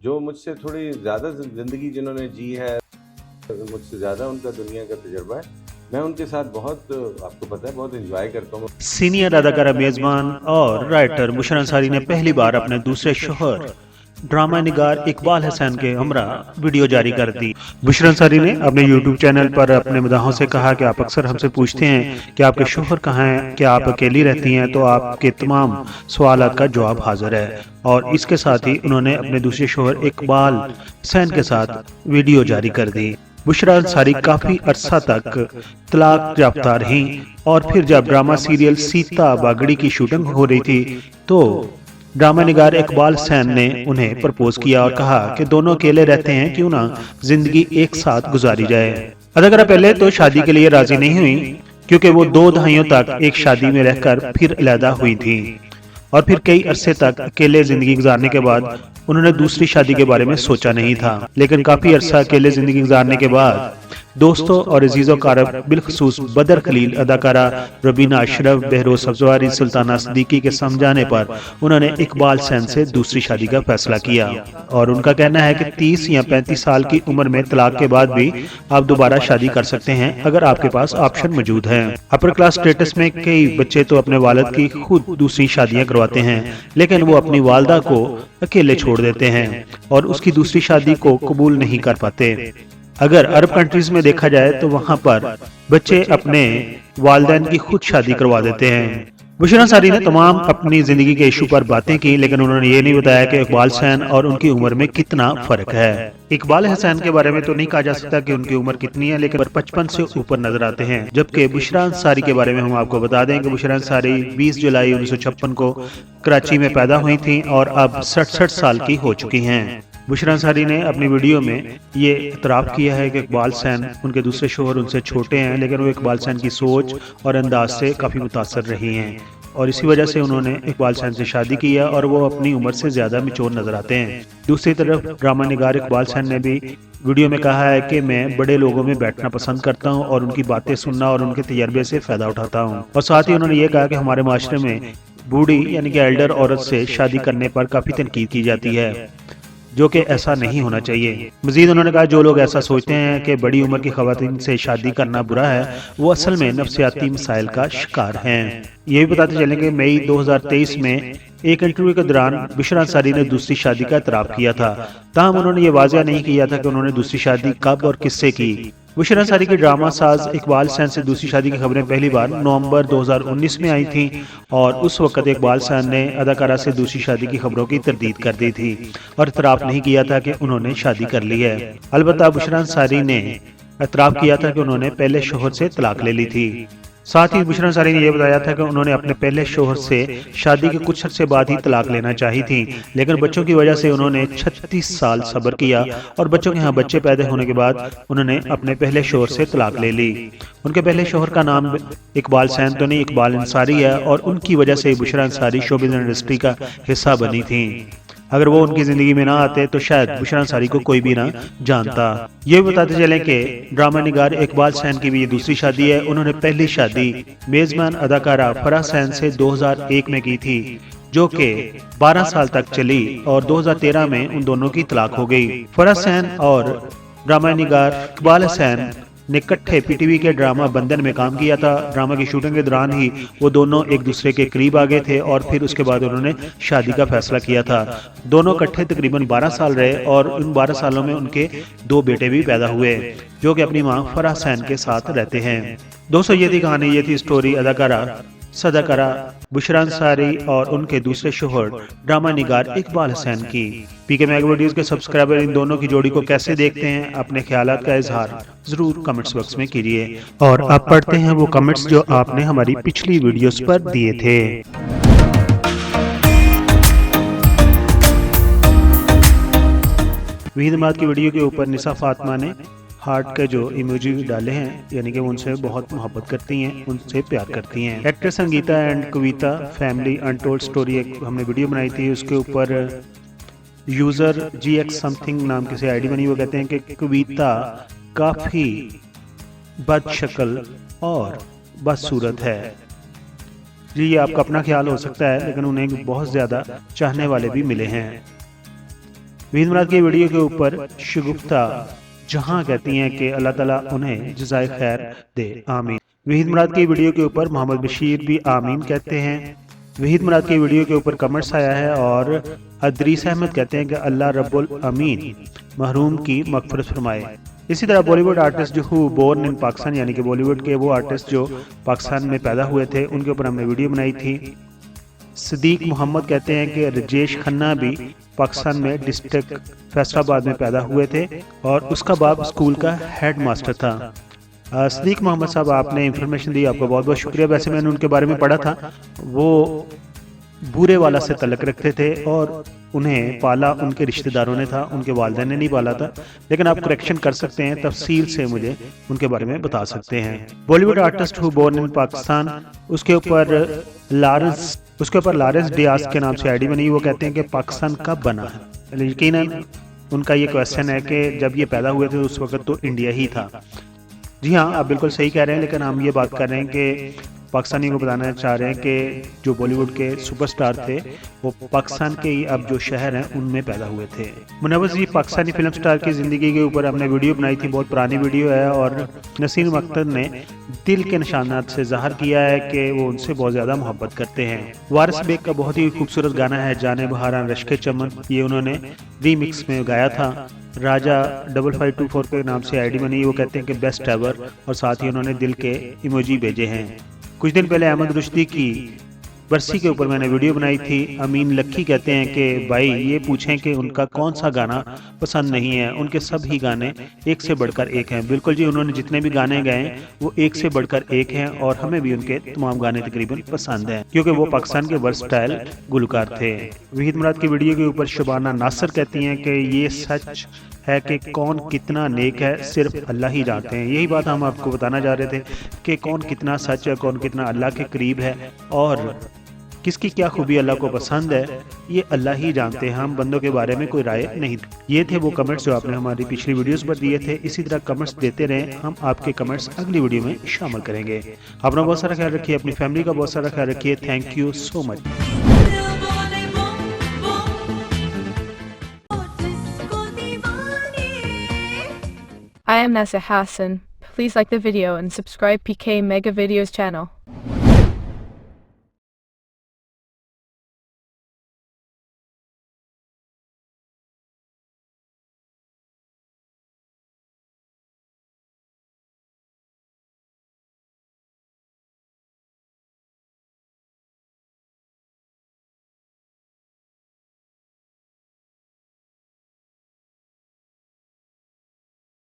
جو مجھ سے تھوڑی زیادہ زندگی جنہوں نے جی ہے, مجھ سے زیادہ ان کا دنیا کا تجربہ ہے, میں ان کے ساتھ بہت, آپ کو پتہ ہے, بہت انجوائے کرتا ہوں. سینئر اداکارہ میزبان اور رائٹر بشریٰ انصاری نے پہلی بار اپنے دوسرے شوہر ڈرامہ نگار اقبال حسین کے ہمراہ ویڈیو جاری کر دی. بشریٰ انصاری نے اپنے یوٹیوب چینل پر اپنے مداحوں سے کہا کہ آپ اکثر ہم سے پوچھتے ہیں کہ آپ کے شوہر کہاں ہیں, کیا آپ اکیلی رہتی ہیں, تو آپ کے تمام سوالات کا جواب حاضر ہے. اور اس کے ساتھ ہی انہوں نے اپنے دوسرے شوہر اقبال حسین کے ساتھ ویڈیو جاری کر دی. بشریٰ انصاری کافی عرصہ تک طلاق یافتہ رہیں, اور پھر جب ڈرامہ سیریل سیتا باگڑی کی شوٹنگ ہو رہی تھی تو ڈرامہ نگار اقبال حسین نے انہیں پرپوز کیا اور کہا کہ دونوں اکیلے رہتے ہیں, کیوں نہ زندگی ایک ساتھ گزاری جائے. اداکارہ پہلے تو شادی کے لیے راضی نہیں ہوئی کیونکہ وہ 2 دہائیوں تک ایک شادی میں رہ کر پھر علیحدہ ہوئی تھی, اور پھر کئی عرصے تک اکیلے زندگی گزارنے کے بعد انہوں نے دوسری شادی کے بارے میں سوچا نہیں تھا. لیکن کافی عرصہ اکیلے زندگی گزارنے کے بعد دوستوں اور عزیز و اقارب بالخصوص بدر خلیل, اداکارہ ربینہ اشرف, بہروز سبزواری, سلطانہ صدیقی کے سمجھانے پر انہوں نے اقبال حسین سے دوسری شادی کا فیصلہ کیا. اور ان کا کہنا ہے کہ 30 یا 35 سال کی عمر میں طلاق کے بعد بھی آپ دوبارہ شادی کر سکتے ہیں اگر آپ کے پاس آپشن موجود ہے. اپر کلاس سٹیٹس میں کئی بچے تو اپنے والد کی خود دوسری شادیاں کرواتے ہیں, لیکن وہ اپنی والدہ کو اکیلے چھوڑ دیتے ہیں اور اس کی دوسری شادی کو قبول نہیں کر پاتے. اگر عرب کنٹریز میں دیکھا جائے تو وہاں پر بچے اپنے والدین کی خود شادی کروا دیتے ہیں. بشریٰ انصاری نے تمام اپنی زندگی کے ایشو پر باتیں کی, لیکن انہوں نے یہ نہیں بتایا کہ اقبال حسین اور ان کی عمر میں کتنا فرق ہے. اقبال حسین کے بارے میں تو نہیں کہا جا سکتا کہ ان کی عمر کتنی ہے, لیکن 55 سے اوپر نظر آتے ہیں. جبکہ بشریٰ انصاری کے بارے میں ہم آپ کو بتا دیں کہ بشریٰ انصاری 20 جولائی 1956 کو کراچی میں پیدا ہوئی تھیں اور اب 67 سال کی ہو چکی ہیں. بشریٰ انصاری نے اپنی ویڈیو میں یہ اعتراف کیا ہے کہ اقبال حسین ان کے دوسرے شوہر ان سے چھوٹے ہیں, لیکن وہ اقبال حسین کی سوچ اور انداز سے کافی متاثر رہی ہیں, اور اسی وجہ سے انہوں نے اقبال حسین سے شادی کی ہے اور وہ اپنی عمر سے زیادہ میچور نظر آتے ہیں. دوسری طرف ڈرامہ نگار اقبال حسین نے بھی ویڈیو میں کہا ہے کہ میں بڑے لوگوں میں بیٹھنا پسند کرتا ہوں اور ان کی باتیں سننا اور ان کے تجربے سے فائدہ اٹھاتا ہوں. اور ساتھ ہی انہوں نے یہ کہا کہ ہمارے معاشرے میں بوڑھی یعنی کہ ایلڈر عورت سے شادی کرنے پر کافی تنقید کی جاتی ہے, جو کہ ایسا نہیں ہونا چاہیے. مزید انہوں نے کہا جو لوگ ایسا سوچتے ہیں کہ بڑی عمر کی خواتین سے شادی کرنا برا ہے, وہ اصل میں نفسیاتی مسائل کا شکار ہیں. یہ بھی بتاتے چلیں کہ مئی 2023 میں ایک انٹرویو کے دوران بشریٰ انصاری نے دوسری شادی کا اعتراف کیا تھا, تاہم انہوں نے یہ واضح نہیں کیا تھا کہ انہوں نے دوسری شادی کب اور کس سے کی. بشریٰ انصاری کی ڈرامہ ساز اقبال حسین سے دوسری شادی کی خبریں پہلی بار نومبر 2019 میں آئی تھیں, اور اس وقت اقبال حسین نے اداکارہ سے دوسری شادی کی خبروں کی تردید کر دی تھی اور اعتراف نہیں کیا تھا کہ انہوں نے شادی کر لی ہے. البتہ بشریٰ انصاری نے اعتراف کیا تھا کہ انہوں نے پہلے شوہر سے طلاق لے لی تھی. ساتھ ہی بشریٰ انصاری نے یہ بتایا تھا کہ انہوں نے اپنے پہلے شوہر سے شادی کے کچھ عرصے بعد ہی طلاق لینا چاہی تھی, لیکن بچوں کی وجہ سے انہوں نے 36 سال صبر کیا اور بچوں کے ہاں بچے پیدا ہونے کے بعد انہوں نے اپنے پہلے شوہر سے طلاق لے لی. ان کے پہلے شوہر کا نام اقبال حسین تو نہیں, اقبال انصاری ہے, اور ان کی وجہ سے بشریٰ انصاری شوبز انڈسٹری کا حصہ بنی تھیں. اگر وہ ان کی زندگی میں نہ آتے تو شاید بشریٰ انصاری کو کوئی بھی نہ جانتا. یہ بھی بتاتے چلیں کہ ڈرامہ نگار اقبال حسین کی بھی یہ دوسری شادی ہے. انہوں نے پہلی شادی میزبان اداکارہ فرح حسین سے 2001 میں کی تھی, جو کہ 12 سال تک چلی, اور 2013 میں ان دونوں کی طلاق ہو گئی. فرح حسین اور ڈرامہ نگار اقبال حسین نے اکٹھے پی ٹی وی کے ڈرامہ بندھن میں کام کیا تھا. ڈرامہ کی شوٹنگ کے دوران ہی وہ دونوں ایک دوسرے کے قریب آ گئے تھے, اور پھر اس کے بعد انہوں نے شادی کا فیصلہ کیا تھا. دونوں اکٹھے تقریباً 12 سال رہے, اور ان 12 سالوں میں ان کے 2 بیٹے بھی پیدا ہوئے, جو کہ اپنی ماں فرح حسین کے ساتھ رہتے ہیں. دوستو یہ تھی کہانی, یہ تھی سٹوری اداکارہ صداکارہ بشریٰ انصاری اور ان کے دوسرے شوہر ڈرامہ نگار اقبال حسین کی. پی کے میگ ویڈیوز کے سبسکرائبر ان دونوں کی جوڑی کو کیسے دیکھتے ہیں, اپنے خیالات کا اظہار ضرور کمنٹس باکس میں کیجیے, اور آپ پڑھتے ہیں وہ کمنٹس جو آپ نے ہماری پچھلی ویڈیوز پر دیے تھے. وحید اماد کی ویڈیو کے اوپر نسا فاطمہ نے ہارٹ کے جو ایموجی ڈالے ہیں, یعنی کہ وہ ان سے بہت محبت کرتی ہیں, ان سے پیار کرتی ہیں. Actor Sangeeta and Kavita family untold story ایک ہم نے ویڈیو بنائی تھی, اس کے اوپر یوزر GX سمتھنگ نام کسی آئی ڈی بنی, وہ کہتے ہیں کہ کویتا کافی بد شکل اور بدصورت ہے. جی یہ آپ کا اپنا خیال ہو سکتا ہے لیکن انہیں بہت زیادہ چاہنے والے بھی ملے ہیں۔ وحید مراد کی ویڈیو کے اوپر شگفتہ جہاں کہتی ہیں کہ اللہ تعالیٰ انہیں جزائے خیر دے، آمین۔ وحید مراد کی ویڈیو کے اوپر محمد بشیر بھی آمین کہتے ہیں۔ وحید مراد کی ویڈیو کے اوپر کمنٹس آیا ہے اور ادریس احمد کہتے ہیں کہ اللہ رب الامین محروم کی مغفرت فرمائے۔ اسی طرح بالی ووڈ آرٹسٹ جو بورن ان پاکستان، یعنی کہ بالی ووڈ کے وہ آرٹسٹ جو پاکستان میں پیدا ہوئے تھے، ان کے اوپر ہم نے ویڈیو بنائی تھی۔ صدیق محمد کہتے ہیں کہ رجیش کھنہ بھی پاکستان میں ڈسٹرکٹ فیصل آباد میں پیدا ہوئے تھے اور اس کا باپ اسکول کا ہیڈ ماسٹر تھا۔ صدیق محمد صاحب آپ نے انفارمیشن دی، آپ کا بہت بہت شکریہ۔ ویسے میں نے ان کے بارے میں پڑھا تھا، وہ بورے والا سے تعلق رکھتے تھے اور انہیں پالا ان کے رشتہ داروں نے تھا، ان کے والدین نے نہیں پالا تھا، لیکن آپ کریکشن کر سکتے ہیں، تفصیل سے مجھے ان کے بارے میں بتا سکتے ہیں۔ Bollywood artist who born in Pakistan, اس کے اوپر لارنس ڈیاس کے نام سے آئی ڈی بنی، وہ کہتے ہیں کہ پاکستان کب بنا ہے؟ یقیناً ان کا یہ کویسچن ہے کہ جب یہ پیدا ہوئے تھے اس وقت تو انڈیا ہی تھا۔ جی ہاں، آپ بالکل صحیح کہہ رہے ہیں، لیکن ہم یہ بات کر رہے ہیں کہ پاکستانی کو بتانا چاہ رہے ہیں کہ جو بالی ووڈ کے سپر سٹار تھے وہ پاکستان کے اب جو شہر ہیں ان میں پیدا ہوئے تھے۔ منور جی پاکستانی فلم سٹار کی زندگی کے اوپر ہم نے ویڈیو بنائی تھی، بہت پرانی ویڈیو ہے، اور نسیم اختر نے دل کے نشانات سے ظاہر کیا ہے کہ وہ ان سے بہت زیادہ محبت کرتے ہیں۔ وارث بیگ کا بہت ہی خوبصورت گانا ہے جانے بہاران رشک چمن، یہ انہوں نے ری مکس میں گایا تھا۔ راجا 5524 کے نام سے آئی ڈی بنی، وہ کہتے ہیں کہ بیسٹ ایور، اور ساتھ ہی انہوں نے دل کے ایموجی بھیجے ہیں۔ کچھ دن پہلے احمد رشدی کی برسی کے اوپر میں نے ویڈیو بنائی تھی۔ امین لکھی کہتے ہیں کہ بھائی یہ پوچھیں کہ ان کا کون سا گانا پسند نہیں ہے، ان کے سب ہی گانے ایک سے بڑھ کر ایک ہیں۔ بالکل جی، انہوں نے جتنے بھی گانے گائے ہیں وہ ایک سے بڑھ کر ایک ہیں، اور ہمیں بھی ان کے تمام گانے تقریباً پسند ہیں کیونکہ وہ پاکستان کے ورسٹائل گلوکار تھے۔ وحید مراد کی ویڈیو کے اوپر شبانہ ناصر کہتی ہیں کہ یہ سچ ہے کہ کون کتنا نیک ہے صرف اللہ ہی جانتے ہیں۔ یہی بات ہم آپ کو بتانا چاہ رہے تھے کہ کون کتنا سچ ہے، کون کتنا اللہ کے قریب ہے، اور کس کی کیا خوبی اللہ کو پسند ہے، یہ اللہ ہی جانتے ہیں، ہم بندوں کے بارے میں کوئی رائے نہیں۔ یہ تھے وہ کمنٹس جو آپ نے ہماری پچھلی ویڈیوز پر دیے تھے، اسی طرح کمنٹس دیتے رہیں، ہم آپ کے کمنٹس اگلی ویڈیو میں شامل کریں گے۔ اپنا بہت سارا خیال رکھیے، اپنی فیملی کا بہت سارا خیال رکھیے۔ Thank you so much. I am Nasa Hassan. Please like the video and subscribe PK Mega Videos channel.